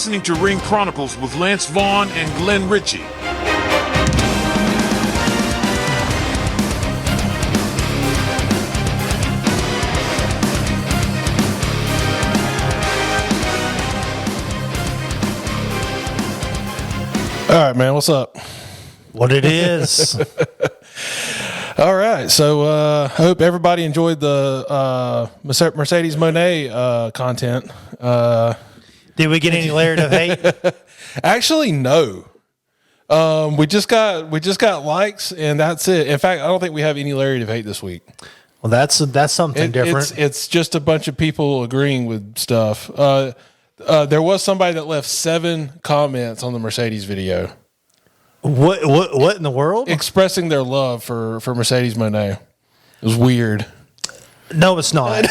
listening to Ring Chronicles with Lance Vaughn and Glenn Ritchie. All right, man, what's up? What it is. All right, so I hope everybody enjoyed the Mercedes Moné content. Did we get any layered of hate? Actually, no. We just got likes, and that's it. In fact, I don't think we have any layered of hate this week. Well, that's something different. It's just a bunch of people agreeing with stuff. There was somebody that left 7 comments on the Mercedes video. What in the world? Expressing their love for Mercedes Moné. It was weird. No, it's not.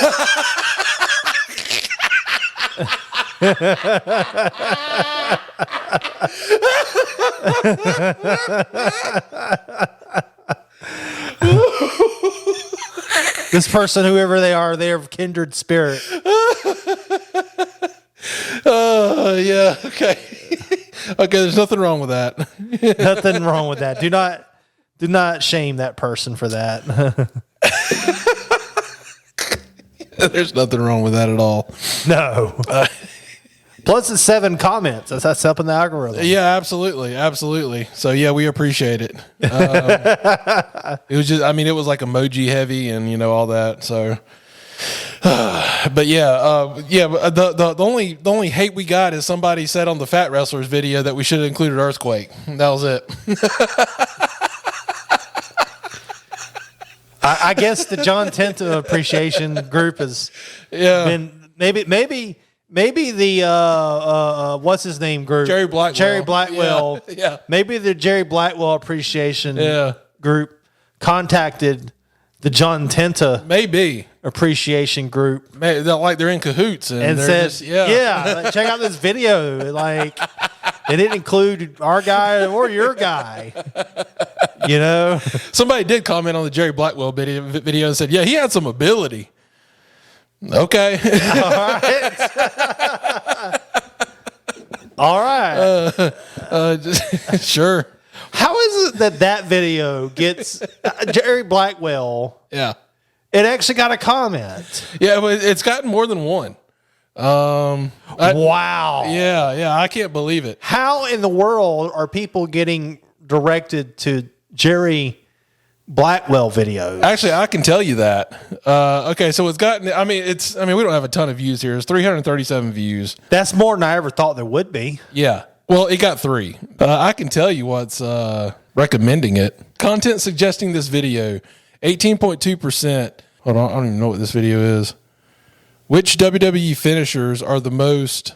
This person, whoever they are of kindred spirit. Yeah, okay. Okay, there's nothing wrong with that. Nothing wrong with that. Do not shame that person for that. There's nothing wrong with that at all. No. Plus it's 7 comments. That's helping the algorithm. Yeah, absolutely. So yeah, we appreciate it. It was just, it was like emoji heavy and all that. So, but the only hate we got is somebody said on the Fat Wrestlers video that we should have included Earthquake. That was it. I guess the John Tenta appreciation group has been maybe the what's his name group? Jerry Blackwell. Yeah. Maybe the Jerry Blackwell appreciation group contacted the John Tenta appreciation group. Maybe they're in cahoots and said, check out this video. Like, they didn't include our guy or your guy. Somebody did comment on the Jerry Blackwell video and said, yeah, he had some ability. Okay. All right. Sure. How is it that video gets Jerry Blackwell? Yeah. It actually got a comment. Yeah, but it's gotten more than one. Wow. Yeah. I can't believe it. How in the world are people getting directed to Jerry Blackwell videos? Actually, I can tell you that. Okay, so it's gotten. we don't have a ton of views here. It's 337 views. That's more than I ever thought there would be. Yeah. Well, it got 3. I can tell you what's recommending it. Content suggesting this video, 18.2%. Hold on, I don't even know what this video is. Which WWE finishers are the most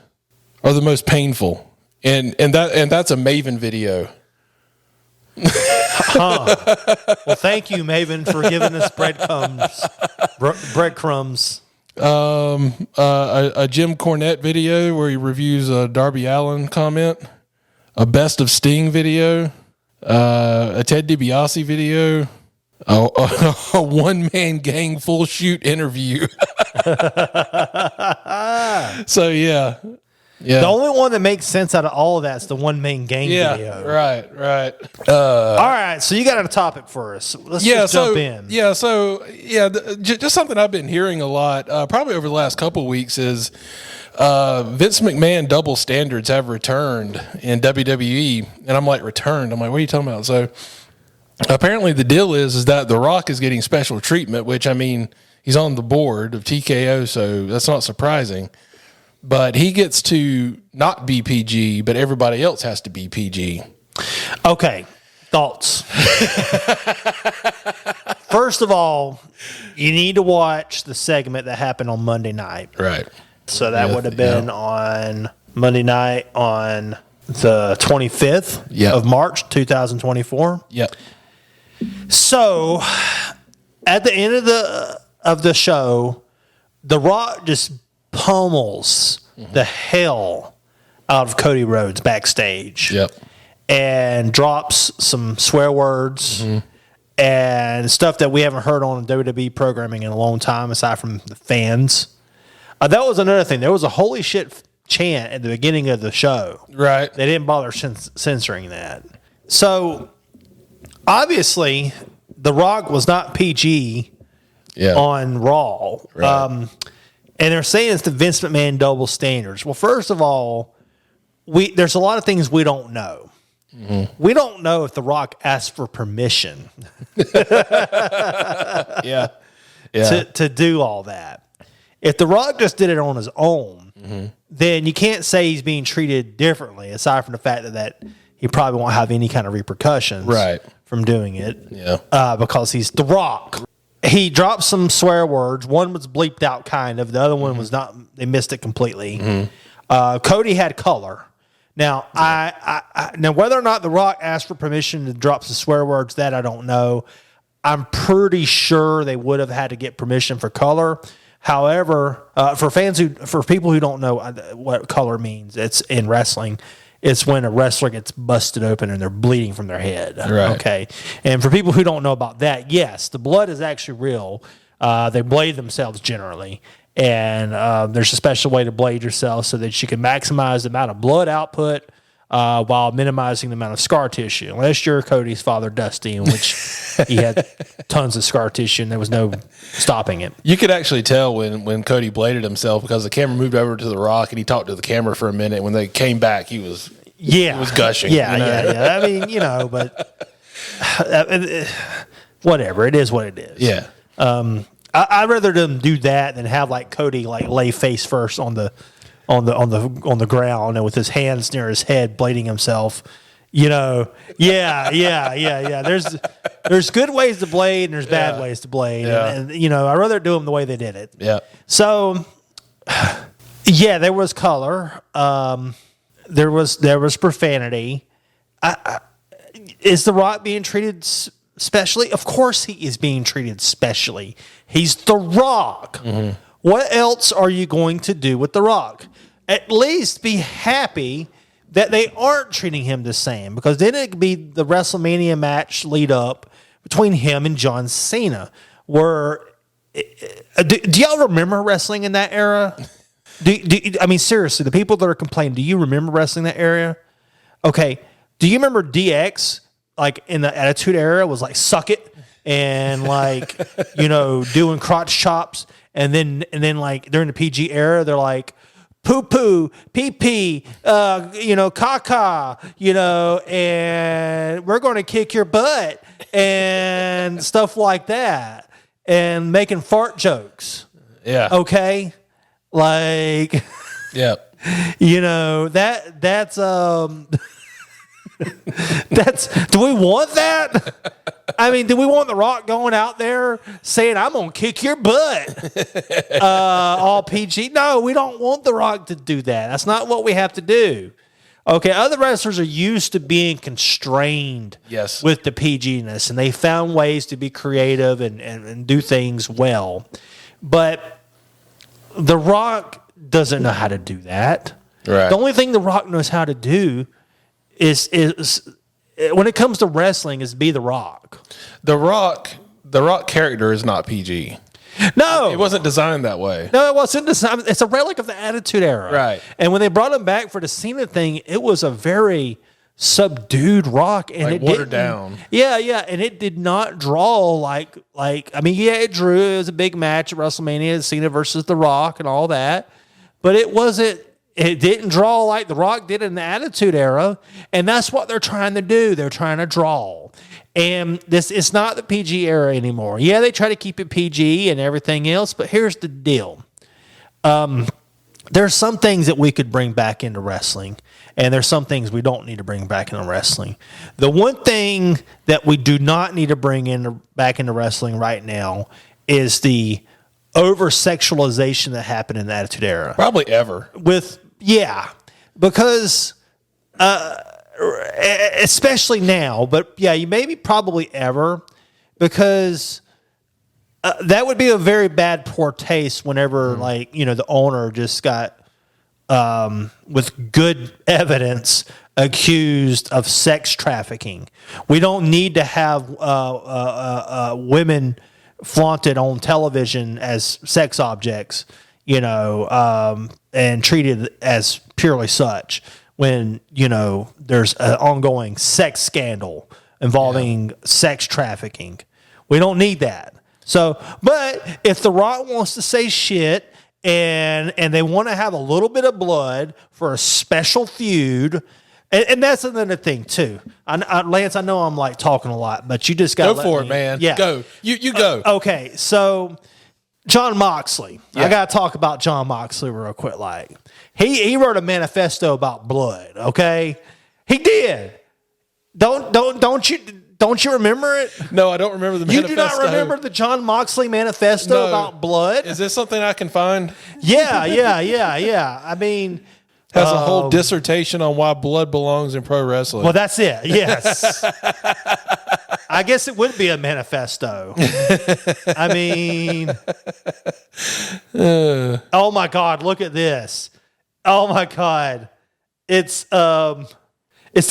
painful? And that's a Maven video. Huh. Well, thank you, Maven, for giving us breadcrumbs. A Jim Cornette video where he reviews a Darby Allin comment, a Best of Sting video, a Ted DiBiase video, a one-man gang full shoot interview. So yeah. The only one that makes sense out of all of that is the one main gang video. Right. All right, so you got a topic for us. Let's just jump in. Just something I've been hearing a lot, probably over the last couple of weeks, is Vince McMahon double standards have returned in WWE, and I'm like, returned? I'm like, what are you talking about? So apparently the deal is that The Rock is getting special treatment, which he's on the board of TKO, so that's not surprising. But he gets to not be PG, but everybody else has to be PG. Okay, thoughts. First of all, you need to watch the segment that happened on Monday night. Right. So that would have been on Monday night on the 25th of March, 2024. Yep. So at the end of the show, The Rock just pummels the hell out of Cody Rhodes backstage. Yep. And drops some swear words and stuff that we haven't heard on WWE programming in a long time, aside from the fans. That was another thing. There was a holy shit chant at the beginning of the show. Right. They didn't bother censoring that. So obviously, The Rock was not PG on Raw. Right. And they're saying it's the Vince McMahon double standards. Well, first of all, there's a lot of things we don't know. Mm-hmm. We don't know if The Rock asked for permission to do all that. If The Rock just did it on his own, then you can't say he's being treated differently, aside from the fact that he probably won't have any kind of repercussions from doing it because he's The Rock. He dropped some swear words. One was bleeped out, kind of. The other one was not. They missed it completely. Cody had color. Now, now whether or not The Rock asked for permission to drop some swear words, that I don't know. I'm pretty sure they would have had to get permission for color. However, for people who don't know what color means, it's in wrestling. It's when a wrestler gets busted open and they're bleeding from their head. Right. Okay. And for people who don't know about that, yes, the blood is actually real. They blade themselves generally. And there's a special way to blade yourself so that you can maximize the amount of blood output while minimizing the amount of scar tissue. Unless you're Cody's father, Dusty, in which he had tons of scar tissue and there was no stopping it. You could actually tell when Cody bladed himself because the camera moved over to The Rock and he talked to the camera for a minute. When they came back, he was gushing. Yeah. I mean, but whatever. It is what it is. Yeah. I'd rather them do that than have like Cody like lay face first on the ground and with his hands near his head blading himself. Yeah. There's good ways to blade and there's bad ways to blade. Yeah. And I'd rather do them the way they did it. Yeah. So there was color. There was profanity. Is The Rock being treated specially? Of course he is being treated specially. He's The Rock. Mm-hmm. What else are you going to do with The Rock? At least be happy that they aren't treating him the same, because then it could be the WrestleMania match lead up between him and John Cena. Where do y'all remember wrestling in that era? I mean, seriously, the people that are complaining, do you remember wrestling that era? Okay. Do you remember DX, like in the Attitude Era, was like suck it and like, doing crotch chops, and then like during the PG era, they're like poo poo, pee pee, caca, and we're going to kick your butt and stuff like that, and making fart jokes. Yeah. Okay. Like, yeah, that's do we want that? I mean, do we want The Rock going out there saying, I'm going to kick your butt? All PG? No, we don't want The Rock to do that. That's not what we have to do. Okay, other wrestlers are used to being constrained with the PG-ness, and they found ways to be creative and do things well. But The Rock doesn't know how to do that. Right. The only thing The Rock knows how to do is when it comes to wrestling is be The Rock. The Rock character is not PG. No. It wasn't designed that way. No, it wasn't designed. It's a relic of the Attitude Era. Right. And when they brought him back for the Cena thing, it was a very subdued Rock, and like it watered down. Yeah, and it did not draw like it drew. It was a big match at WrestleMania, Cena versus The Rock and all that, but it didn't draw like The Rock did in the Attitude Era, and that's what they're trying to do. They're trying to draw. And it's not the PG era anymore. Yeah, they try to keep it PG and everything else, but here's the deal. There's some things that we could bring back into wrestling, and there's some things we don't need to bring back into wrestling. The one thing that we do not need to bring back into wrestling right now is the over-sexualization that happened in the Attitude Era. Probably ever. Because especially now, but you maybe probably ever, because that would be a very bad poor taste whenever the owner just got with good evidence accused of sex trafficking. We don't need to have women flaunted on television as sex objects. and treated as purely such when, there's an ongoing sex scandal involving sex trafficking. We don't need that. So, but if The Rock wants to say shit and they want to have a little bit of blood for a special feud, and that's another thing too. Lance, I know I'm like talking a lot, but you just got go for it, man. Yeah, go. You go. Okay, so John Moxley. Yeah. I got to talk about John Moxley real quick. Like he wrote a manifesto about blood. Okay, he did. Don't you remember it? No, I don't remember the manifesto. You do not remember the John Moxley manifesto about blood? Is this something I can find? Yeah. I mean, has a whole dissertation on why blood belongs in pro wrestling. Well, that's it. Yes. I guess it would be a manifesto. I mean, oh my God, look at this. Oh my God. It's the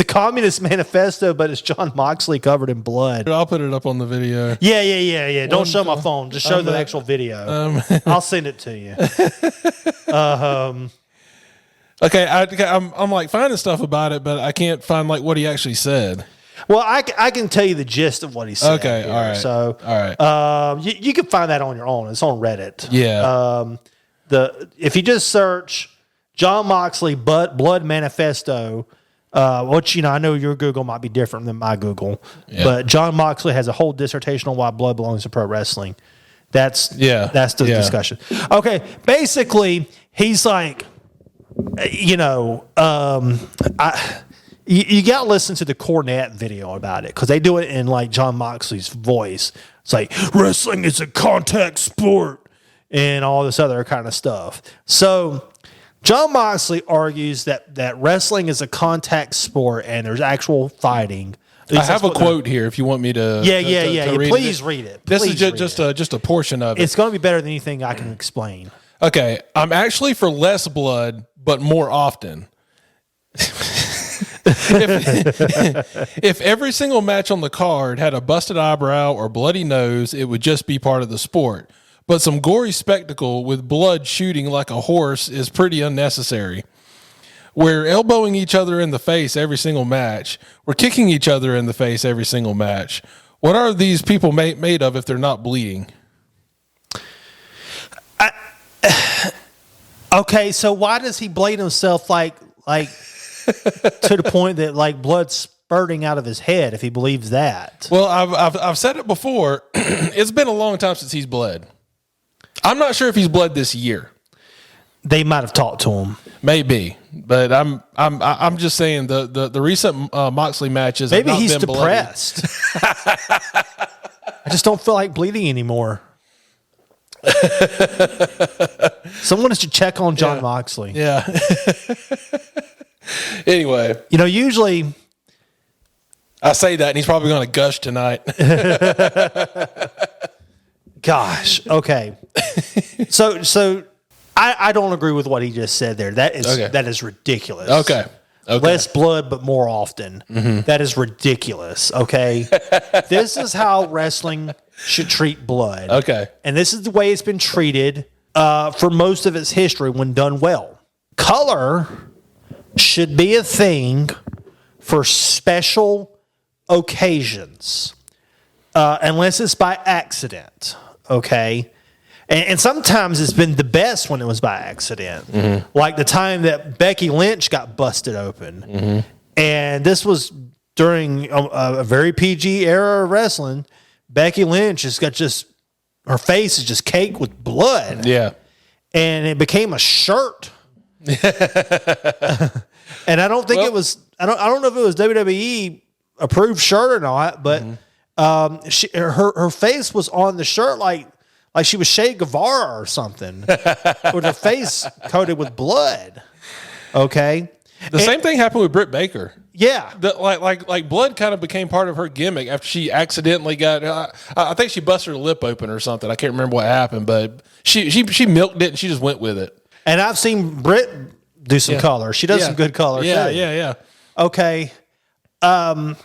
Communist Manifesto, but it's John Moxley covered in blood. I'll put it up on the video. Yeah. Don't show my phone. Just show the actual video. I'll send it to you. Okay, I'm like finding stuff about it, but I can't find like what he actually said. Well, I can tell you the gist of what he said. Okay, here. all right. So, all right. You can find that on your own. It's on Reddit. Yeah. If you just search John Moxley Blood Manifesto, which I know your Google might be different than my Google, but John Moxley has a whole dissertation on why blood belongs to pro wrestling. That's the discussion. Okay, basically, he's like, you got to listen to the Cornette video about it because they do it in like John Moxley's voice. It's like wrestling is a contact sport and all this other kind of stuff. So John Moxley argues that wrestling is a contact sport and there's actual fighting. I have a quote here if you want me to. Please read it. This is just a portion of it. It's going to be better than anything I can explain. Okay, I'm actually for less blood, but more often. if every single match on the card had a busted eyebrow or bloody nose, it would just be part of the sport. But some gory spectacle with blood shooting like a horse is pretty unnecessary. We're elbowing each other in the face every single match. We're kicking each other in the face every single match. What are these people made of if they're not bleeding? Okay, so why does he blade himself like to the point that like blood's spurting out of his head if he believes that? Well, I've said it before. It's been a long time since he's bled. I'm not sure if he's bled this year. They might have talked to him. Maybe, but I'm just saying the recent Moxley matches. Maybe have not he's been depressed. I just don't feel like bleeding anymore. Someone should check on John Moxley. Yeah. Anyway, usually I say that, and he's probably going to gush tonight. Gosh. Okay. So I don't agree with what he just said there. That is ridiculous. Okay. Less blood, but more often. Mm-hmm. That is ridiculous. Okay. This is how wrestling should treat blood. Okay. And this is the way it's been treated for most of its history when done well. Color should be a thing for special occasions, unless it's by accident. Okay. And sometimes it's been the best when it was by accident. Mm-hmm. Like the time that Becky Lynch got busted open. Mm-hmm. And this was during a very PG era of wrestling. Becky Lynch has got her face is just caked with blood. Yeah. And it became a shirt. And I don't think it was, I don't know if it was WWE approved shirt or not, but her face was on the shirt like she was Che Guevara or something, with her face coated with blood. Okay. The same thing happened with Britt Baker. Yeah. Like blood kind of became part of her gimmick after she accidentally got, I think she busted her lip open or something. I can't remember what happened, but she milked it and she just went with it. And I've seen Britt do some color. She does some good color. Yeah. Okay. I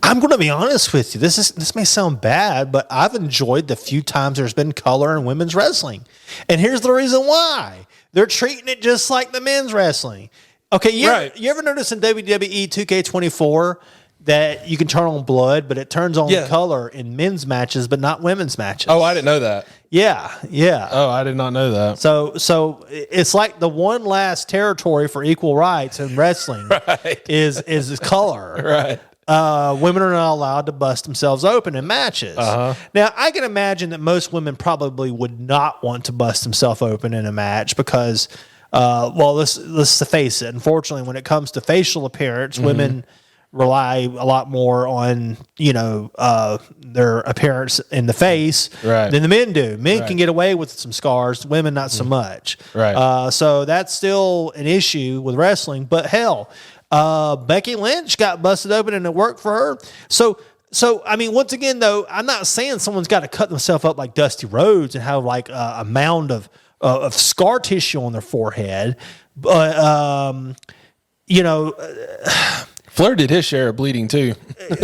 I'm going to be honest with you. This may sound bad, but I've enjoyed the few times there's been color in women's wrestling. And here's the reason why. They're treating it just like the men's wrestling. Okay, you ever notice in WWE 2K24 that you can turn on blood, but it turns on color in men's matches, but not women's matches? Oh, I didn't know that. Yeah. Oh, I did not know that. So it's like the one last territory for equal rights in wrestling is color. Right. Women are not allowed to bust themselves open in matches. Now, I can imagine that most women probably would not want to bust themselves open in a match because, let's face it. Unfortunately, when it comes to facial appearance, women rely a lot more on their appearance in the face than the men do. Men can get away with some scars, women not so much. Right. So that's still an issue with wrestling. But hell. Becky Lynch got busted open and it worked for her. So I mean, once again, though, I'm not saying someone's got to cut themselves up like Dusty Rhodes and have like a mound of scar tissue on their forehead. But, Flair did his share of bleeding too.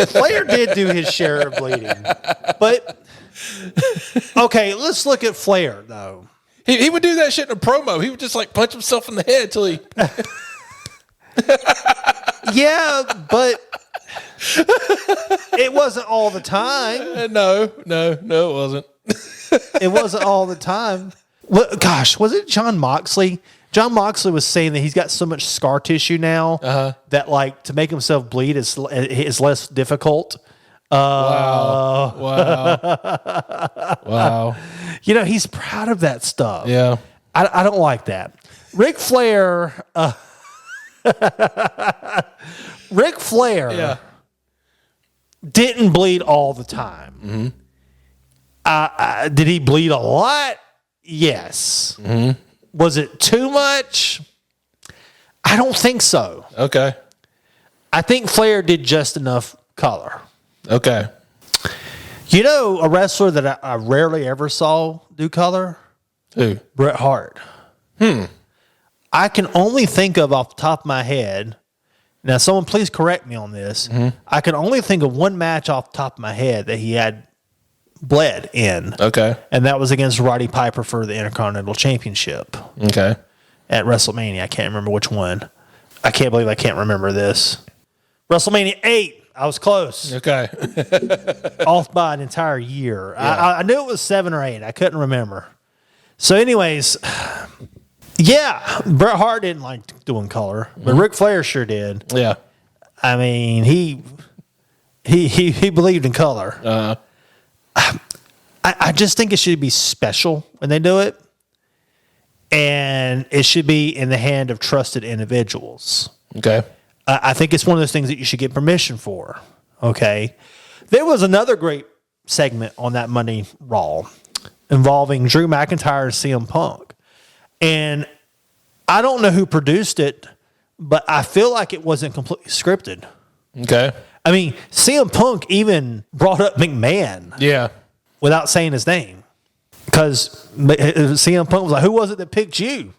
Flair did do his share of bleeding. But, okay, let's look at Flair, though. He would do that shit in a promo. He would just like punch himself in the head till he... Yeah, but it wasn't all the time. No, it wasn't. It wasn't all the time. Gosh, was it John Moxley? John Moxley was saying that he's got so much scar tissue now that like to make himself bleed is less difficult. Wow. He's proud of that stuff. Yeah. I don't like that. Ric Flair didn't bleed all the time. Did he bleed a lot? Yes. Was it too much? I don't think so. Okay. I think Flair did just enough color. Okay. A wrestler that I rarely ever saw do color? Who? Bret Hart. I can only think of off the top of my head. Now, someone please correct me on this. I can only think of one match off the top of my head that he had bled in. Okay. And that was against Roddy Piper for the Intercontinental Championship. Okay. At WrestleMania. I can't remember which one. I can't believe I can't remember this. WrestleMania 8. I was close. Okay. Off by an entire year. Yeah. I knew it was 7 or 8. I couldn't remember. So anyways... Yeah, Bret Hart didn't like doing color, but Ric Flair sure did. Yeah, I mean he believed in color. I just think it should be special when they do it, and it should be in the hand of trusted individuals. Okay, I think it's one of those things that you should get permission for. Okay, there was another great segment on that Monday Raw involving Drew McIntyre and CM Punk. And I don't know who produced it, but I feel like it wasn't completely scripted. Okay. I mean, CM Punk even brought up McMahon. Yeah. Without saying his name. Because CM Punk was like, who was it that picked you?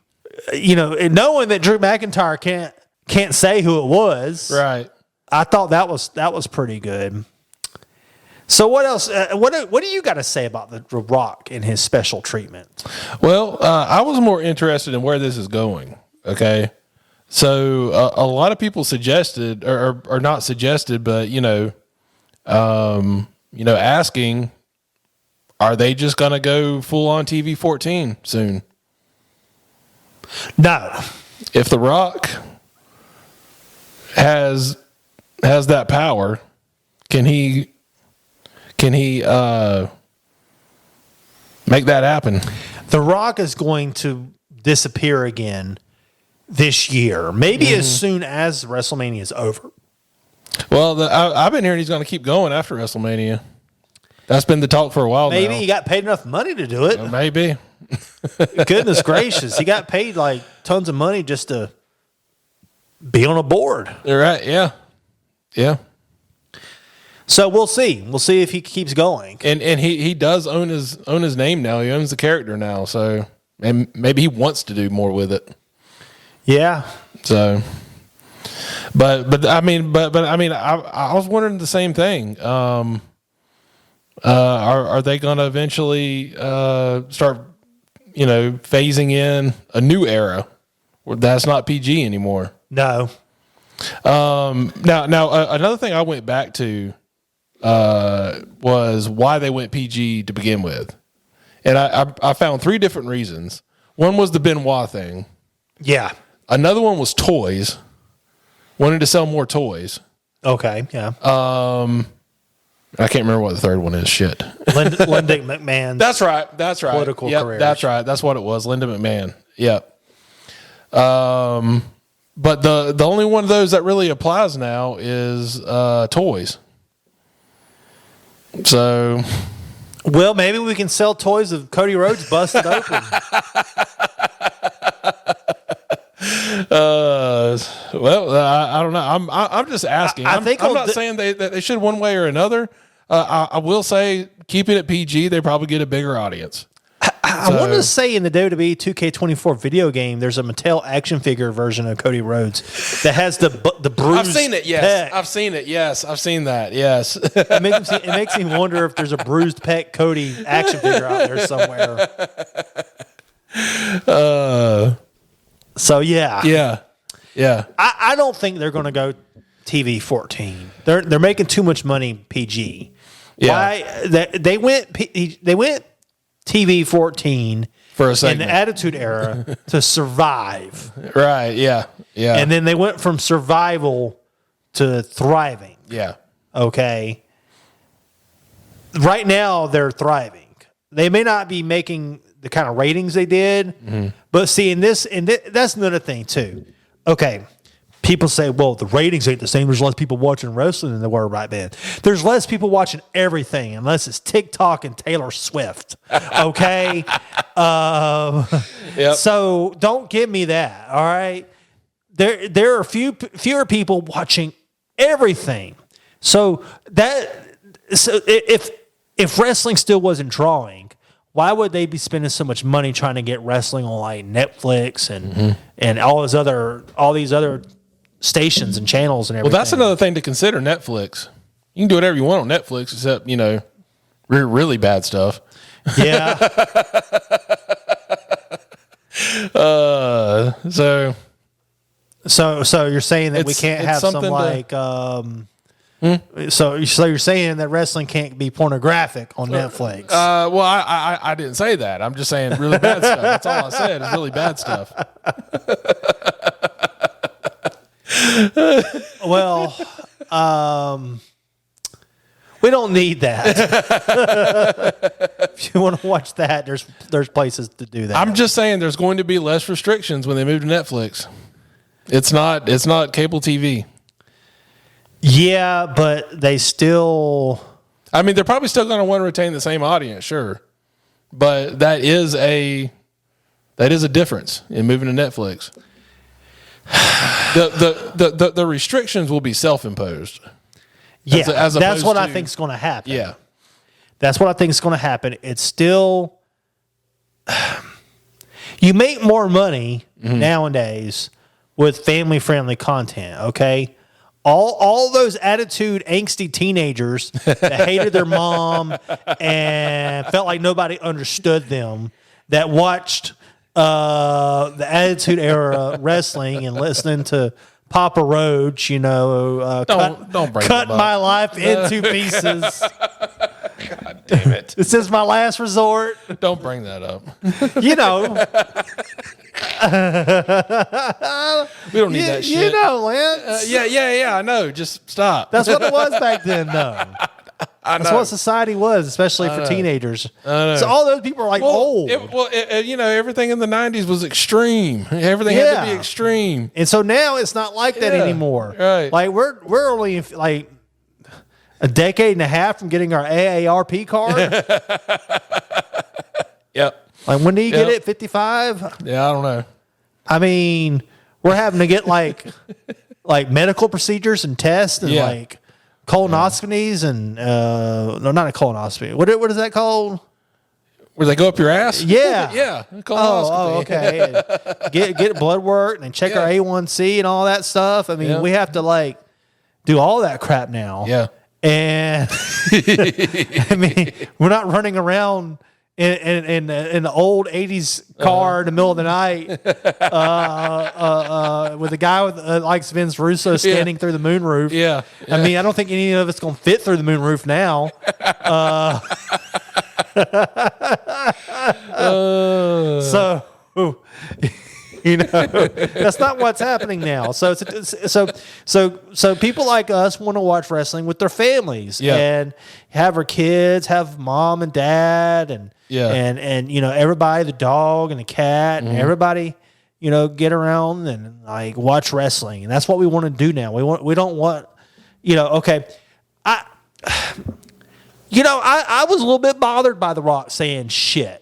And knowing that Drew McIntyre can't say who it was. Right. I thought that was pretty good. So what else? What do you got to say about the Rock and his special treatment? Well, I was more interested in where this is going. Okay, so a lot of people suggested, or not suggested, but asking, are they just going to go full on TV 14 soon? No. If The Rock has that power, can he make that happen? The Rock is going to disappear again this year, maybe as soon as WrestleMania is over. Well, I've been hearing he's going to keep going after WrestleMania. That's been the talk for a while. Maybe now. he got paid enough money to do it. Maybe. Goodness gracious, he got paid like tons of money just to be on a board. You're right. Yeah. Yeah. So we'll see. We'll see if he keeps going. And he does own his name now. He owns the character now. So and maybe he wants to do more with it. Yeah. So, But I mean, I was wondering the same thing. Are they going to eventually start, phasing in a new era where that's not PG anymore? No. Now, another thing I went back to was why they went PG to begin with, and I found 3 different reasons. One was the Benoit thing. Yeah. Another one was toys. Wanted to sell more toys. Okay. Yeah. I can't remember what the third one is. Shit. Linda McMahon. That's right. Political careers. That's right. That's what it was. Linda McMahon. Yep. But the only one of those that really applies now is toys. So, well, maybe we can sell toys of Cody Rhodes busted open. I don't know. I'm just asking. I'm not saying they should one way or another. I will say, keeping it PG, they probably get a bigger audience. I want to say in the WWE 2K24 video game, there's a Mattel action figure version of Cody Rhodes that has the bruised. I've seen it. Yes, pec. I've seen it. Yes, I've seen that. Yes. It makes me wonder if there's a bruised pec Cody action figure out there somewhere. So yeah. I don't think they're going to go TV 14. They're making too much money PG. Yeah. Why they went TV 14 for a in segment. the Attitude Era to survive. Right. Yeah. Yeah. And then they went from survival to thriving. Yeah. Okay. Right now they're thriving. They may not be making the kind of ratings they did, but see, that's another thing too. Okay. People say, well, the ratings ain't the same. There's less people watching wrestling than there were right then. There's less people watching everything unless it's TikTok and Taylor Swift. Okay? Yep. So don't give me that, all right? There are fewer people watching everything. So if wrestling still wasn't drawing, why would they be spending so much money trying to get wrestling on like Netflix and all these other stations and channels and everything? Well, that's another thing to consider. Netflix. You can do whatever you want on Netflix, except really bad stuff. Yeah. So you're saying that we can't have some like. So you're saying that wrestling can't be pornographic on Netflix? Well, I didn't say that. I'm just saying really bad stuff. That's all I said is really bad stuff. Well, we don't need that. If you want to watch that, there's places to do that. I'm just saying there's going to be less restrictions when they move to Netflix. It's not cable TV. Yeah, but they still. I mean, they're probably still going to want to retain the same audience, sure, but that is a difference in moving to Netflix. The restrictions will be self-imposed. Yeah, as that's what I to, think is going to happen. Yeah, that's what I think is going to happen. It's still you make more money nowadays with family-friendly content. Okay. All those attitude, angsty teenagers that hated their mom and felt like nobody understood them, that watched the Attitude Era wrestling and listening to Papa Roach, don't bring cut them up. my life into pieces. God damn it! This is my last resort. Don't bring that up. We don't need that shit. Lance. Yeah. I know. Just stop. That's what it was back then, though. That's what society was, especially for teenagers. So all those people are like old. Everything in the 90s was extreme. Everything had to be extreme. And so now it's not like that anymore. Right. Like we're only like a decade and a half from getting our AARP card. Yep. Like when do you get it? 55? Yeah, I don't know. I mean, we're having to get like medical procedures and tests and like colonoscopies and no, not a colonoscopy. What is that called? Where they go up your ass? Yeah. Yeah. Oh, okay. get blood work and check our A1C and all that stuff. I mean, we have to like do all that crap now. Yeah. And I mean, we're not running around in the old 80s car in the middle of the night with a guy with like Vince Russo standing through the moonroof. Yeah. I mean, I don't think any of it's going to fit through the moonroof now. So, you know, that's not what's happening now. So people like us want to watch wrestling with their families and have our kids, have mom and dad, and you know, everybody, the dog and the cat, and everybody, you know, get around and like watch wrestling, and that's what we want to do now. We don't want, you know, okay, I was a little bit bothered by The Rock saying shit.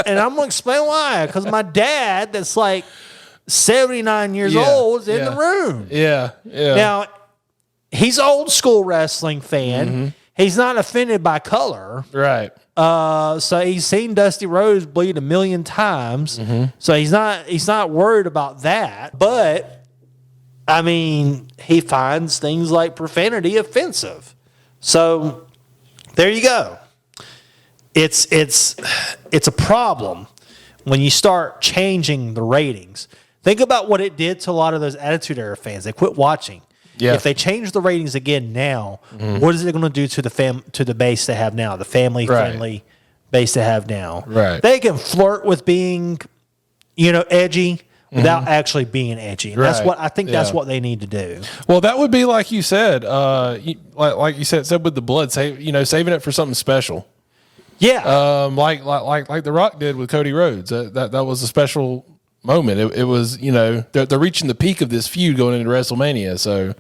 And I'm going to explain why. Because my dad, that's like 79 years old, is in the room. Yeah. Now, he's an old school wrestling fan. He's not offended by color. Right. So he's seen Dusty Rhodes bleed 1,000,000 times. So he's not worried about that. But, I mean, he finds things like profanity offensive. So there you go. It's a problem when you start changing the ratings. Think about what it did to a lot of those Attitude Era fans. They quit watching. Yeah. If they change the ratings again now, what is it going to do to the base they have now, the family friendly base they have now? Right. They can flirt with being, you know, edgy without actually being edgy. And that's what I think. That's what they need to do. Well, that would be like you said, like you said with the blood, saving it for something special. Yeah. Like The Rock did with Cody Rhodes. That was a special moment. It was, you know, they're reaching the peak of this feud going into WrestleMania. So,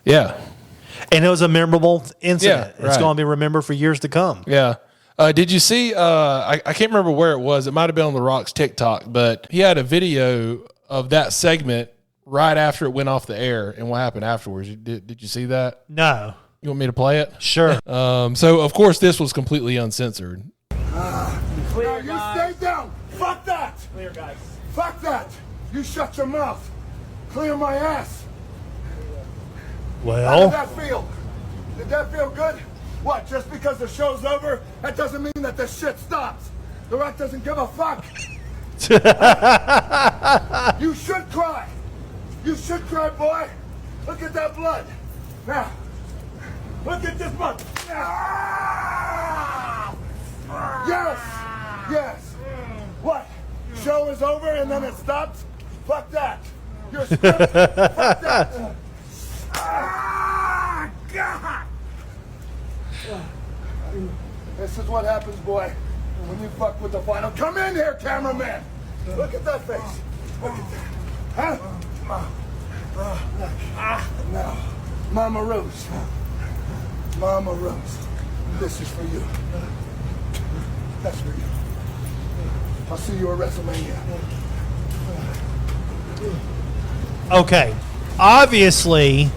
yeah. And it was a memorable incident. Yeah, it's going to be remembered for years to come. Yeah. Did you see, I can't remember where it was. It might have been on The Rock's TikTok, but he had a video of that segment right after it went off the air and what happened afterwards. Did you see that? No. You want me to play it? Sure. So, of course, this was completely uncensored. Clear, you stay down. Fuck that. Clear, guys. Fuck that. You shut your mouth. Clear my ass. How did Well, that feel? Did that feel good? What, just because the show's over, that doesn't mean that this shit stops. The Rock doesn't give a fuck. You should cry. You should cry, boy. Look at that blood. Now, look at this blood. Yes. Yes. What? Show is over and then it stops? Fuck that. You're script. Fuck that. God. This is what happens, boy, when you fuck with the final. Come in here, cameraman. Look at that face. Look at that. Huh? Now, Mama Rose. Mama Rose. This is for you. That's for you. I'll see you at WrestleMania. okay. Obviously,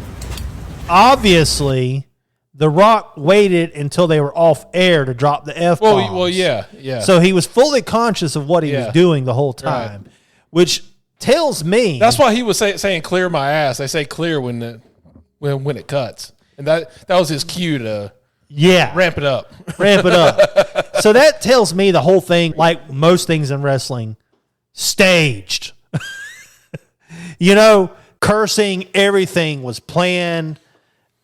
The Rock waited until they were off air to drop the F-bombs. Well, yeah. So he was fully conscious of what he was doing the whole time, which tells me That's why he was saying "clear my ass." They say "clear" when it cuts, and that was his cue to ramp it up. Ramp it up. So that tells me the whole thing, like most things in wrestling, staged. You know, cursing, everything was planned.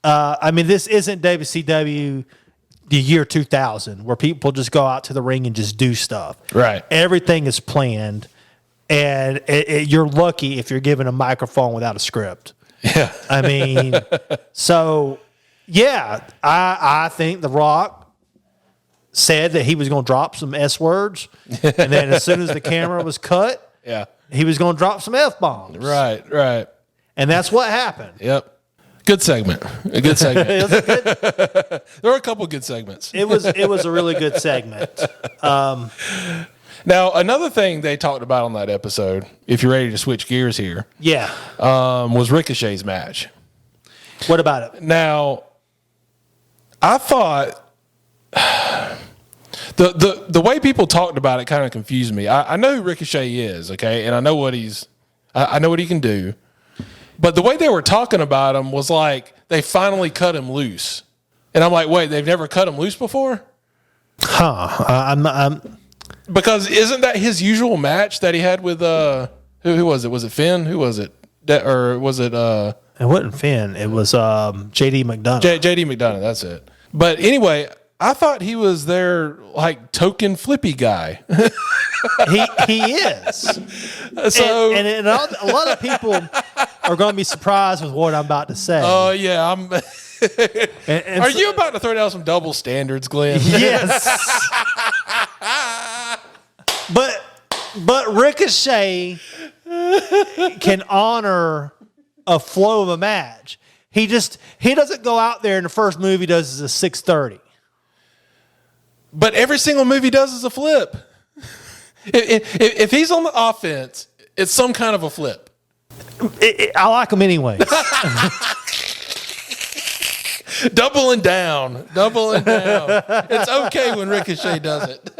I mean, this isn't WCW the year 2000 where people just go out to the ring and just do stuff. Right. Everything is planned, and you're lucky if you're given a microphone without a script. Yeah. I mean, so, yeah, I think The Rock said that he was going to drop some S words, and then as soon as the camera was cut, he was going to drop some F-bombs. Right. And that's what happened. Yep. Good segment. A good segment. There were a couple good segments. It was a really good segment. Now, another thing they talked about on that episode, if you're ready to switch gears here, was Ricochet's match. What about it? Now, I thought The way people talked about it kind of confused me. I know who Ricochet is, okay, and I know what I know what he can do. But the way they were talking about him was like they finally cut him loose, and I'm like, wait, they've never cut him loose before? I'm Because isn't that his usual match that he had with who was it? Was it Finn? Who was it? Or was it? It wasn't Finn. It was JD McDonough. JD McDonough. That's it. But anyway, I thought he was their like token flippy guy. he is. So and a lot of people are going to be surprised with what I'm about to say. oh yeah, I'm. And Are you about to throw down some double standards, Glenn? Yes. But Ricochet can honor a flow of a match. He doesn't go out there and the first move he does is a 630. But every single move he does is a flip. If he's on the offense, it's some kind of a flip. I like him anyways. Doubling down. It's okay when Ricochet does it.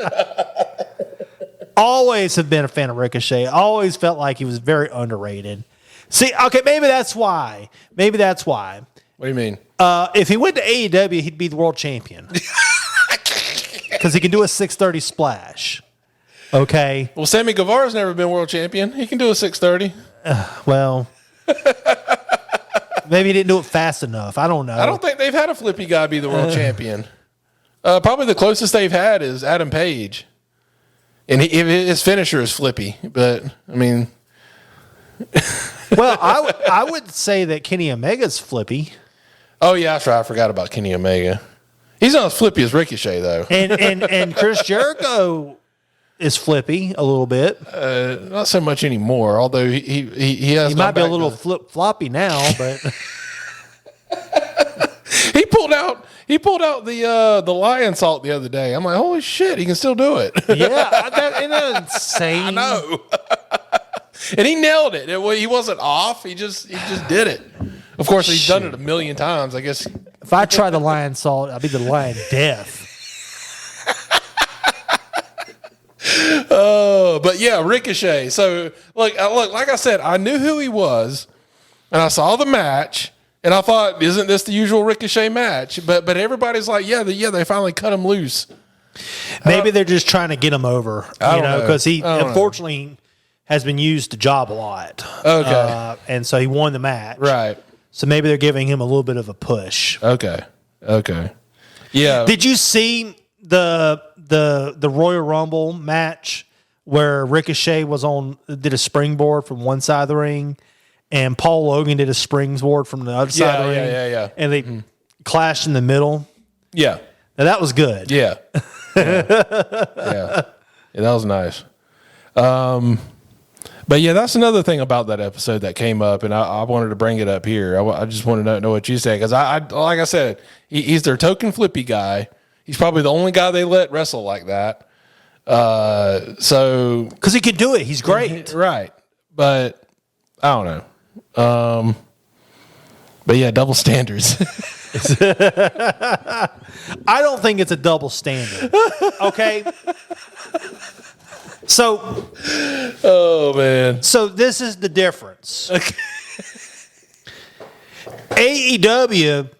Always have been a fan of Ricochet. Always felt like he was very underrated. See, okay, maybe that's why. What do you mean? If he went to AEW, he'd be the world champion. Because he can do a 630 splash. Okay. Well, Sammy Guevara's never been world champion. He can do a 630. Well, maybe he didn't do it fast enough. I don't know. I don't think they've had a flippy guy be the world champion. Probably the closest they've had is Adam Page. And his finisher is flippy. But, I mean... Well, I would say that Kenny Omega's flippy. Oh, yeah, that's right. I forgot about Kenny Omega. He's not as flippy as Ricochet, though. And Chris Jericho is flippy a little bit. Not so much anymore, although he has. He might be a little flip floppy now, but he pulled out the lion salt the other day. I'm like, holy shit, he can still do it. yeah, isn't that insane? I know. And he nailed it. He wasn't off. He just did it. Of course, he's done it a million times. I guess. If I try the lion salt, I'll be the lion death. Oh, but yeah, Ricochet. So look, like I said, I knew who he was, and I saw the match, and I thought, isn't this the usual Ricochet match? But everybody's like, yeah, they finally cut him loose. Maybe they're just trying to get him over, because he unfortunately has been used to job a lot. Okay, and so he won the match, right? So maybe they're giving him a little bit of a push. Okay. Yeah. Did you see the Royal Rumble match where Ricochet did a springboard from one side of the ring, and Paul Logan did a springboard from the other side of the ring? Yeah. And they clashed in the middle. Yeah. Now that was good. Yeah. Yeah, that was nice. But yeah, that's another thing about that episode that came up, and I wanted to bring it up here. I just wanted to know what you said, because I like I said, he's their token flippy guy. He's probably the only guy they let wrestle like that. So because he can do it, he's great, right? But I don't know. But yeah, double standards. I don't think it's a double standard. Okay. So, oh man. So this is the difference. Okay. AEW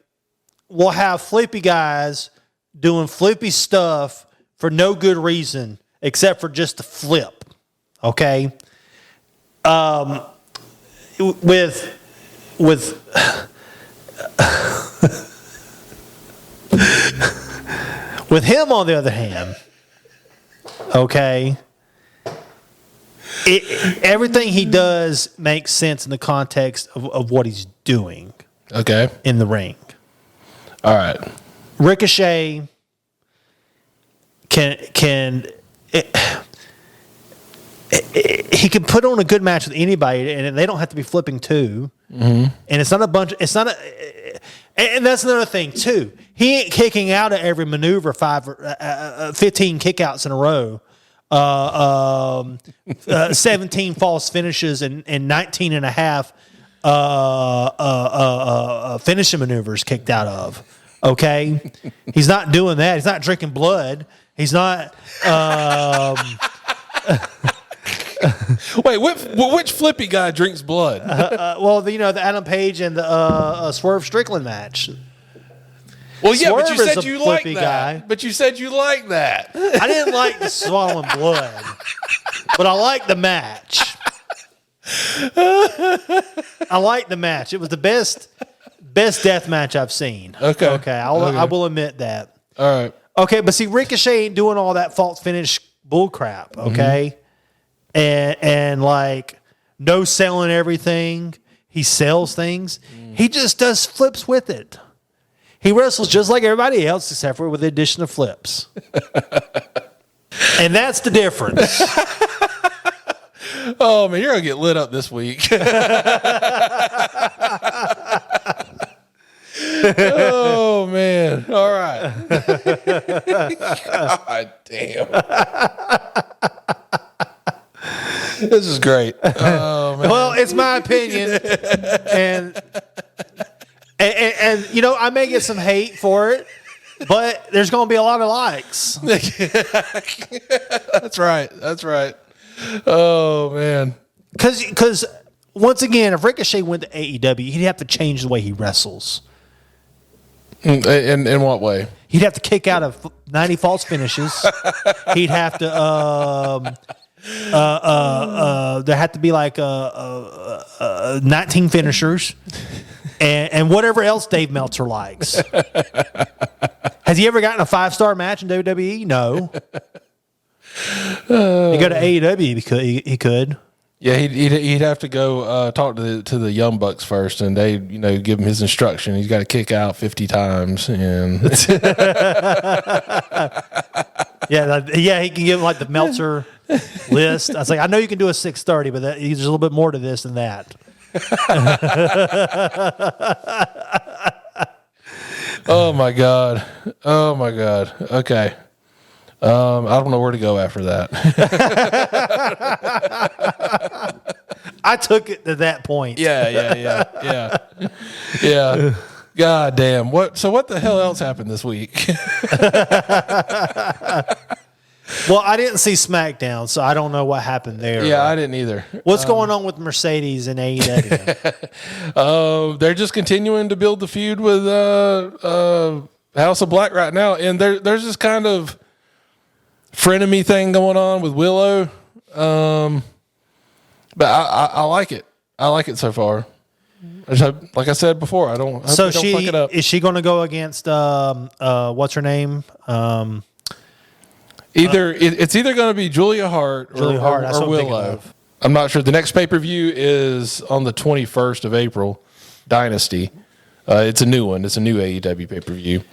will have flippy guys doing flippy stuff for no good reason except for just the flip. Okay. With him, on the other hand, okay. Everything he does makes sense in the context of what he's doing. Okay. In the ring. All right. Ricochet he can put on a good match with anybody, and they don't have to be flipping too. Mm-hmm. And it's not a bunch. It's not a. And that's another thing too. He ain't kicking out of every maneuver 15 kickouts in a row. 17 false finishes and 19 and a half finishing maneuvers kicked out of. Okay, he's not doing that. He's not drinking blood. He's not. Wait, which flippy guy drinks blood? Well, the Adam Page and the Swerve Strickland match. Well, yeah, but you Swerve is said a you like flippy that. guy. But you said you like that. I didn't like the swallowing blood, but I liked the match. I liked the match. It was the best death match I've seen. Okay. I will admit that. All right. Okay, but see, Ricochet ain't doing all that false finish bull crap. Okay, and like no selling everything. He sells things. He just does flips with it. He wrestles just like everybody else, except for with the addition of flips. And that's the difference. Oh, man, you're going to get lit up this week. Oh, man. All right. God damn. This is great. Oh, man. Well, it's my opinion. And I may get some hate for it, but there's going to be a lot of likes. That's right. Oh, man. Because once again, if Ricochet went to AEW, he'd have to change the way he wrestles. In what way? He'd have to kick out of 90 false finishes. He'd have to there had to be like 19 finishers and whatever else Dave Meltzer likes. Has he ever gotten a 5-star match in WWE? No. You go to AEW, he could. Yeah, he'd have to go talk to the Young Bucks first, and they give him his instruction. He's got to kick out 50 times, and yeah, he can give him like the Meltzer list. I was like, I know you can do a 630, but there's a little bit more to this than that. Oh my god! Okay. I don't know where to go after that. I took it to that point. Yeah. God damn. What the hell else happened this week? Well, I didn't see SmackDown, so I don't know what happened there. Yeah, I didn't either. What's going on with Mercedes and AEW? They're just continuing to build the feud with House of Black right now, and there's this kind of frenemy thing going on with Willow, but I like it. I like it so far. Like I said before, I don't. So don't fuck it up. Is she going to go against what's her name? It's either going to be Julia Hart or Willow. I'm not sure. The next pay-per-view is on the 21st of April. Dynasty. It's a new one. It's a new AEW pay-per-view.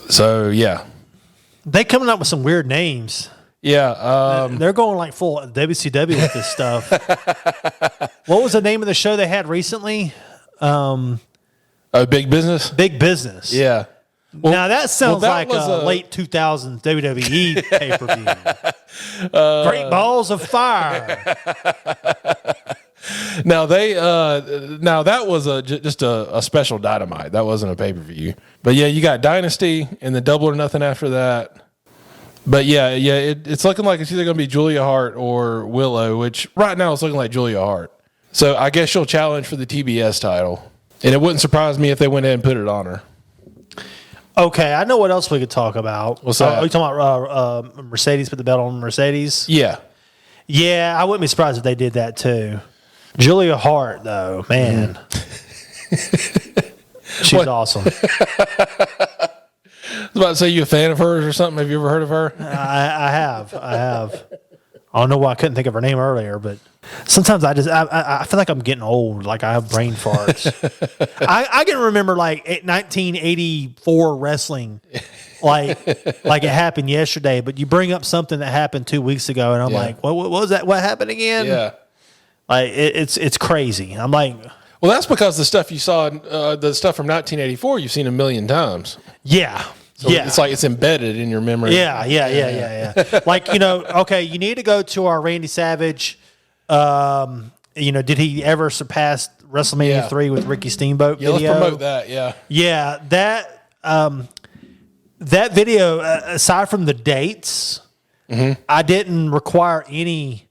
So yeah. They coming up with some weird names. Yeah. They're going like full WCW with this stuff. What was the name of the show they had recently? Big Business? Big Business. Yeah. Well, now that sounds like was a late 2000s WWE pay-per-view. Great Balls of Fire. Now that was just a special Dynamite. That wasn't a pay-per-view. But yeah, you got Dynasty and the Double or Nothing after that. But yeah, it's looking like it's either going to be Julia Hart or Willow, which right now it's looking like Julia Hart. So I guess she'll challenge for the TBS title. And it wouldn't surprise me if they went ahead and put it on her. Okay, I know what else we could talk about. What's that? Are you talking about Mercedes, put the belt on Mercedes? Yeah. Yeah, I wouldn't be surprised if they did that too. Julia Hart, though, man. She's awesome. I was about to say, you a fan of hers or something? Have you ever heard of her? I have. I don't know why I couldn't think of her name earlier, but sometimes I feel like I'm getting old. Like I have brain farts. I can remember like 1984 wrestling, like it happened yesterday. But you bring up something that happened 2 weeks ago, and I'm like, what was that? What happened again? Yeah, like it's crazy. I'm like, well, that's because the stuff you saw, the stuff from 1984, you've seen a million times. Yeah. So it's like it's embedded in your memory. Yeah. Like, okay, you need to go to our Randy Savage. Did he ever surpass WrestleMania 3 with Ricky Steamboat video? Let's promote that, yeah. Yeah, that that video, aside from the dates, I didn't require any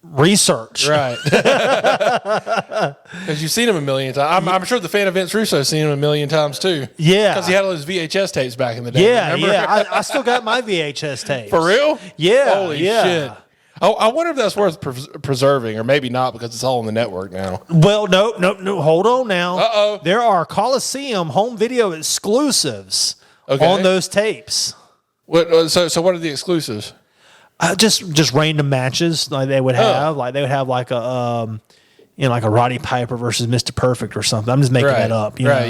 research. Right. Because you've seen him a million times. I'm sure the fan of Vince Russo's seen him a million times too. Yeah. Because he had all those VHS tapes back in the day. Yeah, remember? yeah. I still got my VHS tapes. For real? Yeah. Holy yeah. shit. I wonder if that's worth preserving, or maybe not because it's all on the network now. Well, no. Hold on now. Uh-oh. There are Coliseum home video exclusives on those tapes. What? So what are the exclusives? Just random matches like they would have. Like they would have like a like a Roddy Piper versus Mr. Perfect or something. I'm just making that up. You know?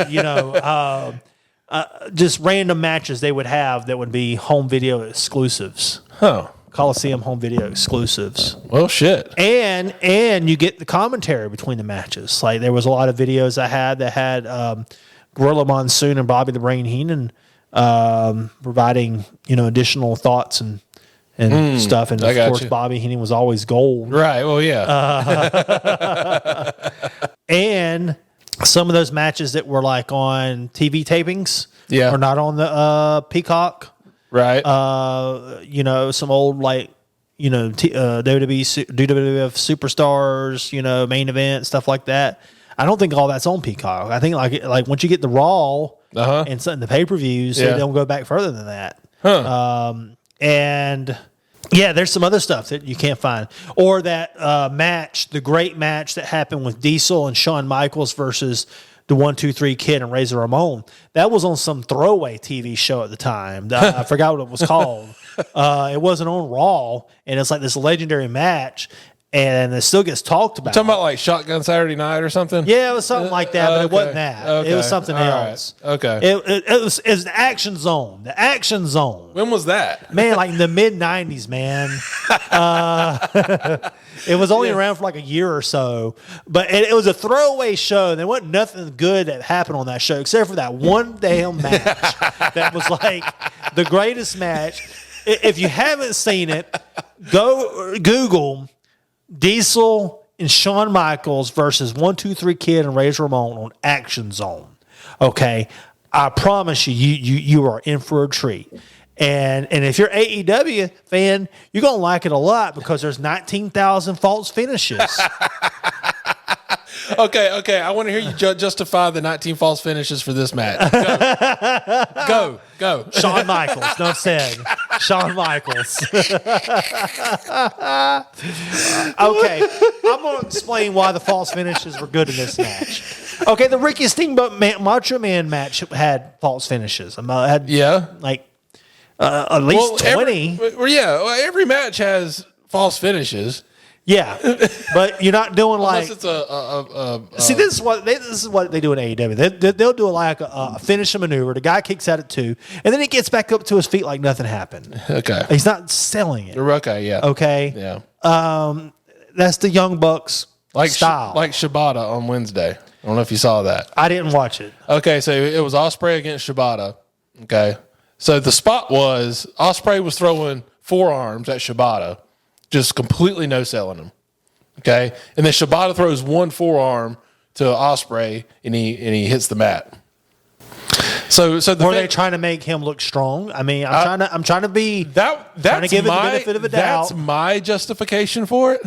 Yeah. Just random matches they would have that would be home video exclusives. Huh. Coliseum home video exclusives. Well, shit. And you get the commentary between the matches. Like there was a lot of videos I had that had Gorilla Monsoon and Bobby the Brain Heenan providing additional thoughts and stuff. And of course, Bobby Heenan was always gold. Right. Well, yeah. And some of those matches that were like on TV tapings, are not on the Peacock. Right. Some old WWE WWF superstars, main event stuff like that. I don't think all that's on Peacock. I think like once you get the Raw and the pay-per-views, they don't go back further than that. Huh. And yeah, there's some other stuff that you can't find. Or that match, the great match that happened with Diesel and Shawn Michaels versus the 1-2-3 Kid and Razor Ramon. That was on some throwaway TV show at the time. I forgot what it was called. It wasn't on Raw, and it's like this legendary match, and it still gets talked about. Talking about like Shotgun Saturday Night or something? Yeah, it was something like that, but it wasn't that. Okay. It was something else. Right. Okay. It was the Action Zone. The Action Zone. When was that? Man, like in the mid-'90s, man. It was only around for like a year or so. But it was a throwaway show. There wasn't nothing good that happened on that show except for that one damn match that was like the greatest match. If you haven't seen it, go Google Diesel and Shawn Michaels versus 1-2-3 Kid and Razor Ramon on Action Zone. Okay? I promise you are in for a treat. And if you're AEW fan, you're going to like it a lot because there's 19,000 false finishes. Okay. I want to hear you justify the 19 false finishes for this match. Go. Shawn Michaels. No said. Shawn Michaels. Okay. I'm going to explain why the false finishes were good in this match. Okay, the Ricky Steamboat Macho Man match had false finishes. At least 20. Every match has false finishes. Yeah, but you're not doing Unless like. it's See, this is what they do in AEW. They'll do like a finishing maneuver. The guy kicks out at 2, and then he gets back up to his feet like nothing happened. Okay. He's not selling it. Okay. Yeah. Okay. Yeah. That's the Young Bucks style. Like Shibata on Wednesday. I don't know if you saw that. I didn't watch it. Okay, so it was Ospreay against Shibata. Okay. So the spot was Ospreay was throwing forearms at Shibata, just completely no selling him. Okay. And then Shibata throws one forearm to Ospreay and he hits the mat. So were they trying to make him look strong? I mean, I'm trying to be trying to give it the benefit of a doubt. That's my justification for it.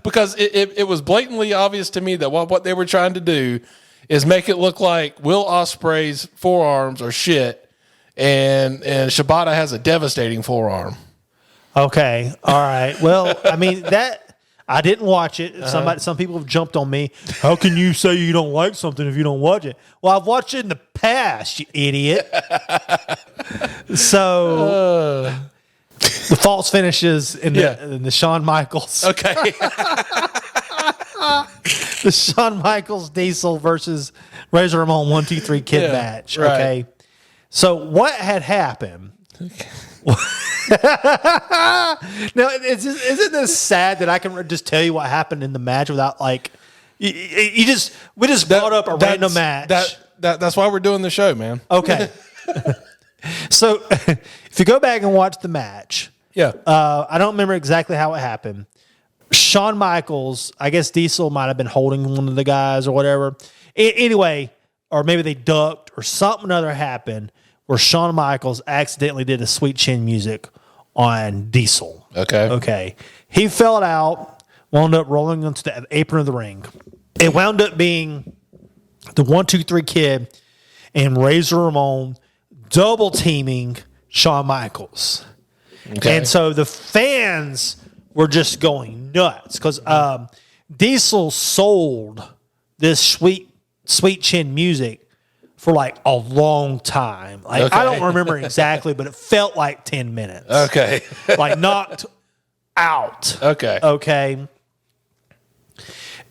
Because it was blatantly obvious to me that what they were trying to do is make it look like Will Ospreay's forearms are shit and Shibata has a devastating forearm. Okay. All right. Well, I mean I didn't watch it. Some people have jumped on me. How can you say you don't like something if you don't watch it? Well, I've watched it in the past, you idiot. So the false finishes in the Shawn Michaels. Okay. The Shawn Michaels Diesel versus Razor Ramon 1-2-3 Kid match. Right. Okay. So what had happened? Now, isn't this sad that I can just tell you what happened in the match without like we just brought up a random match. That's why we're doing the show, man. Okay. So if you go back and watch the match, I don't remember exactly how it happened. Shawn Michaels, I guess Diesel might have been holding one of the guys or whatever. Anyway, or maybe they ducked, or something other happened where Shawn Michaels accidentally did a Sweet Chin music on Diesel. Okay. He fell out, wound up rolling onto the apron of the ring. It wound up being the 1, 2, 3 Kid and Razor Ramon double teaming Shawn Michaels. Okay. And so the fans were just going nuts because Diesel sold this Sweet Chin music for like a long time. Like I don't remember exactly, but it felt like 10 minutes. Okay. Like knocked out. Okay.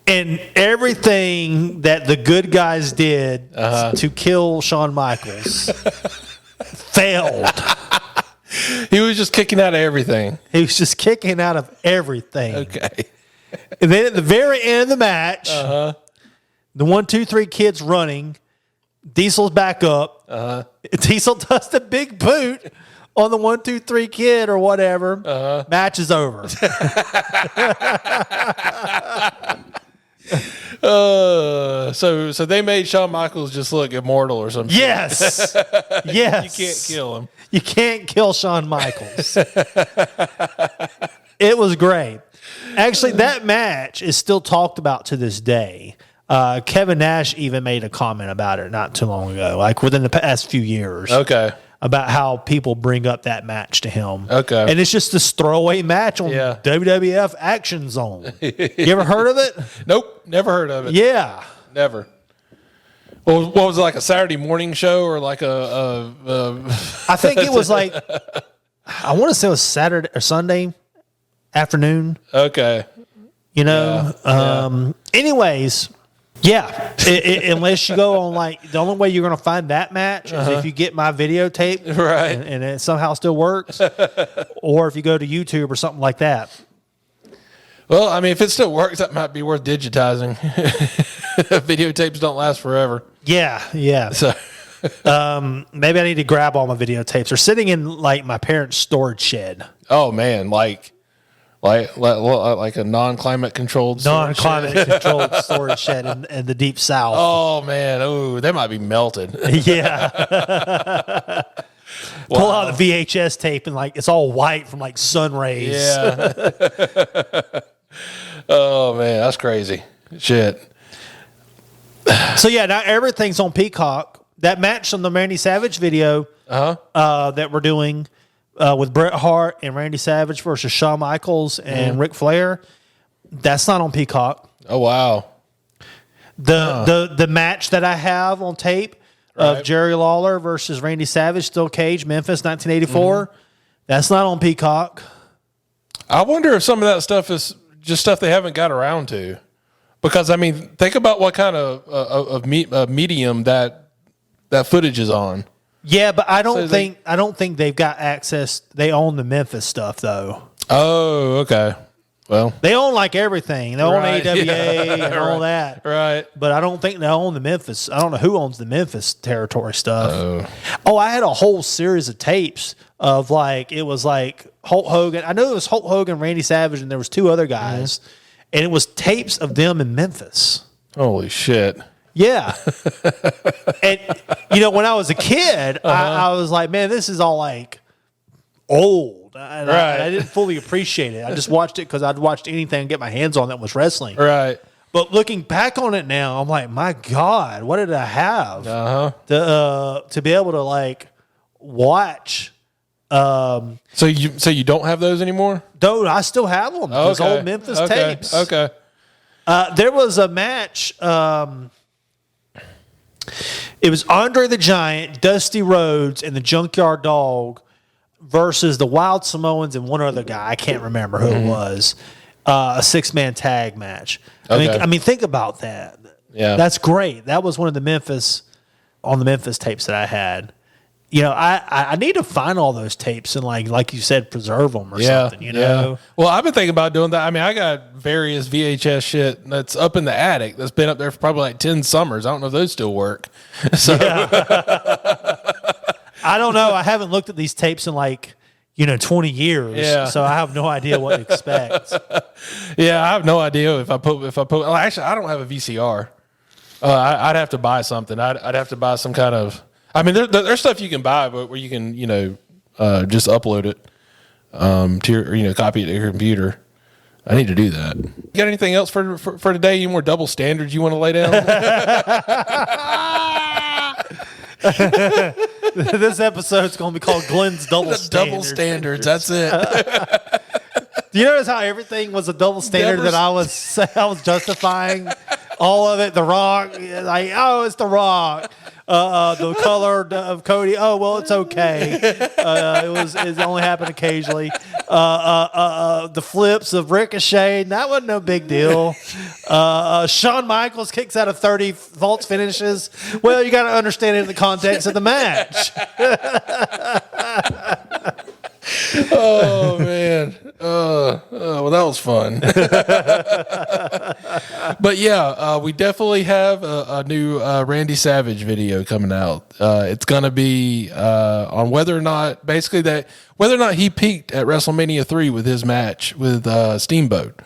And everything that the good guys did to kill Shawn Michaels failed. He was just kicking out of everything. He was just kicking out of everything. Okay. And then at the very end of the match, the 1, 2, 3 Kids running, Diesel's back up. Diesel does the big boot on the 1, 2, 3 Kid or whatever. Match is over. So they made Shawn Michaels just look immortal or something. Yes. Yes. You can't kill him. You can't kill Shawn Michaels. It was great. Actually, that match is still talked about to this day. Kevin Nash even made a comment about it not too long ago, like within the past few years. Okay. About how people bring up that match to him. Okay. And it's just this throwaway match on WWF Action Zone. You ever heard of it? Nope. Never heard of it. Yeah. Never. What was it, like a Saturday morning show or like a I think it was like, I want to say it was Saturday or Sunday afternoon. Okay. You know? Anyways, yeah. Unless you go on like, the only way you're going to find that match is if you get my videotape. Right. And it somehow still works. Or if you go to YouTube or something like that. Well, I mean, if it still works, that might be worth digitizing. Videotapes don't last forever. Yeah. So maybe I need to grab all my videotapes. They're sitting in like my parents' storage shed. oh man, like a non-climate controlled storage Non-climate controlled storage shed in the deep south. Oh man, they might be melted. Yeah. Pull out the VHS tape and like it's all white from like sun rays. Yeah. Oh man, that's crazy. Shit. So yeah, now everything's on Peacock. That match on the Randy Savage video that we're doing with Bret Hart and Randy Savage versus Shawn Michaels and Ric Flair, that's not on Peacock. Oh wow. The match that I have on tape of Jerry Lawler versus Randy Savage, Steel Cage, Memphis, 1984, that's not on Peacock. I wonder if some of that stuff is just stuff they haven't got around to. Because I mean, think about what kind of medium that footage is on. Yeah, but I don't think they've got access. They own the Memphis stuff though. Oh, okay. Well, they own like everything. They own AWA and all that. Right. But I don't think they own the Memphis. I don't know who owns the Memphis territory stuff. Oh, I had a whole series of tapes of like, it was like Hulk Hogan. I know it was Hulk Hogan, Randy Savage, and there was 2 other guys. And it was tapes of them in Memphis. Holy shit. Yeah. And, you know, when I was a kid, I was like, man, this is all like old. And I didn't fully appreciate it. I just watched it because I'd watched anything and get my hands on that was wrestling. Right. But looking back on it now, I'm like, my God, what did I have to be able to like watch? So you don't have those anymore? Dude, I still have them. Those old Memphis tapes. Okay. There was a match. It was Andre the Giant, Dusty Rhodes, and the Junkyard Dog versus the Wild Samoans and one other guy. I can't remember who it was. A 6-man tag match. Okay. I mean, think about that. Yeah. That's great. That was one of the Memphis tapes that I had. You know, I need to find all those tapes and like you said, preserve them or something, you know? Yeah. Well, I've been thinking about doing that. I mean, I got various VHS shit that's up in the attic that's been up there for probably like 10 summers. I don't know if those still work. So I don't know. I haven't looked at these tapes in 20 years. Yeah. So I have no idea what to expect. Yeah, I have no idea if I put well, actually I don't have a VCR. I'd have to buy something. I'd have to buy some kind of. I mean, there's stuff you can buy, but where you can just upload it to your copy it to your computer. I need to do that. You got anything else for today? Any more double standards you want to lay down? This episode's going to be called Glenn's Double Standards. Double standards. That's it. Do you notice how everything was a double standard that I was justifying? All of it, The Rock, like, oh, it's The Rock. The color of Cody, oh, well, it's okay. It only happened occasionally. The flips of Ricochet, that wasn't no big deal. Shawn Michaels kicks out of 30 false finishes. Well, you got to understand it in the context of the match. Oh man! Well, that was fun. But yeah, we definitely have a new Randy Savage video coming out. It's going to be on whether or not he peaked at WrestleMania 3 with his match with Steamboat.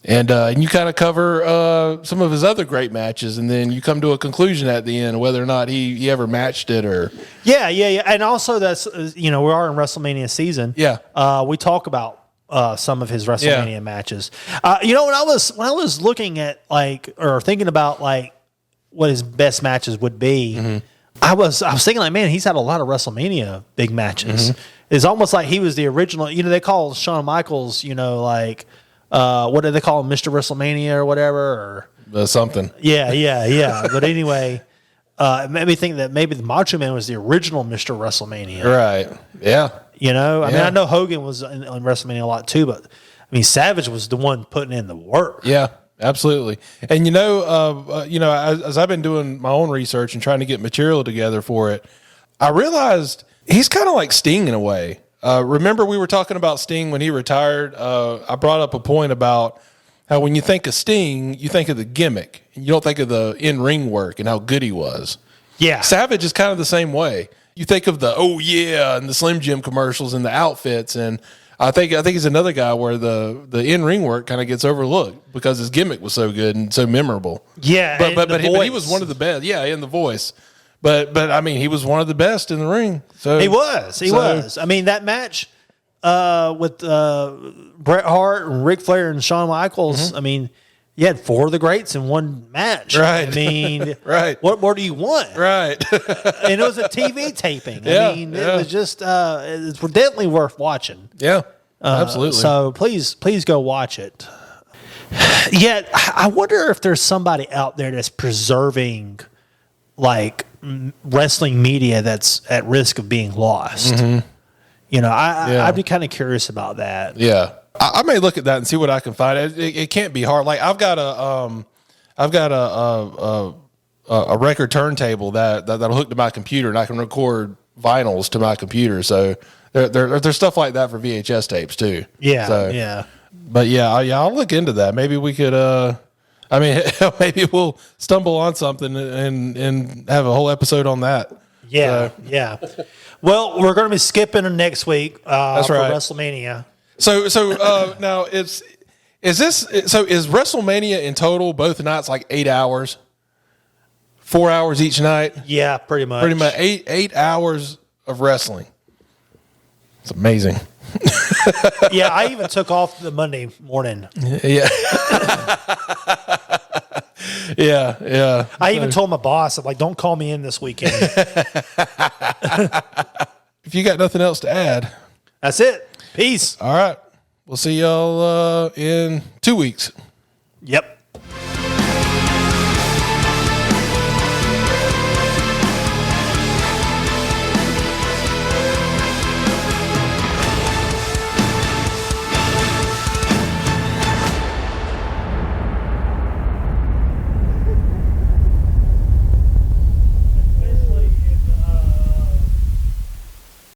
And you kind of cover some of his other great matches, and then you come to a conclusion at the end whether or not he ever matched it or. Yeah. And also that's we are in WrestleMania season. Yeah. We talk about some of his WrestleMania matches. When I was looking at or thinking about what his best matches would be, mm-hmm. I was thinking man, he's had a lot of WrestleMania big matches. Mm-hmm. It's almost like he was the original. They call Shawn Michaels, what do they call him, Mr. WrestleMania or whatever? Or something. Yeah. But anyway, it made me think that maybe the Macho Man was the original Mr. WrestleMania. Right. Yeah. I mean, I know Hogan was on WrestleMania a lot too, but I mean, Savage was the one putting in the work. Yeah, absolutely. And as I've been doing my own research and trying to get material together for it, I realized he's kind of like Sting in a way. Remember we were talking about Sting when he retired? I brought up a point about how when you think of Sting, you think of the gimmick. And you don't think of the in-ring work and how good he was. Yeah. Savage is kind of the same way. You think of the oh yeah and the Slim Jim commercials and the outfits, and I think he's another guy where the in-ring work kind of gets overlooked because his gimmick was so good and so memorable. Yeah, but he was one of the best. Yeah, in the voice. But I mean, he was one of the best in the ring. So he was. I mean, that match with Bret Hart and Ric Flair and Shawn Michaels. Mm-hmm. I mean, you had 4 of the greats in one match. Right. I mean, right. What more do you want? Right. And it was a TV taping. Yeah, I mean, it was just it's definitely worth watching. Yeah, absolutely. So please go watch it. Yet, I wonder if there's somebody out there that's preserving wrestling media that's at risk of being lost. Mm-hmm. I'd be kind of curious about that. Yeah, I may look at that and see what I can find. It can't be hard. Like I've got a record turntable that'll hook to my computer, and I can record vinyls to my computer. So there's stuff like that for VHS tapes too. Yeah, yeah. But I'll look into that. Maybe we could. Maybe we'll stumble on something and have a whole episode on that. Yeah, yeah. Well, we're going to be skipping next week that's for right. WrestleMania. So now is WrestleMania in total both nights 8 hours, 4 hours each night? Yeah, pretty much. Pretty much 8 hours of wrestling. It's amazing. Yeah, I even took off the Monday morning. Yeah. Yeah. I even told my boss, I'm like, don't call me in this weekend. If you got nothing else to add. That's it. Peace. All right. We'll see y'all in 2 weeks. Yep.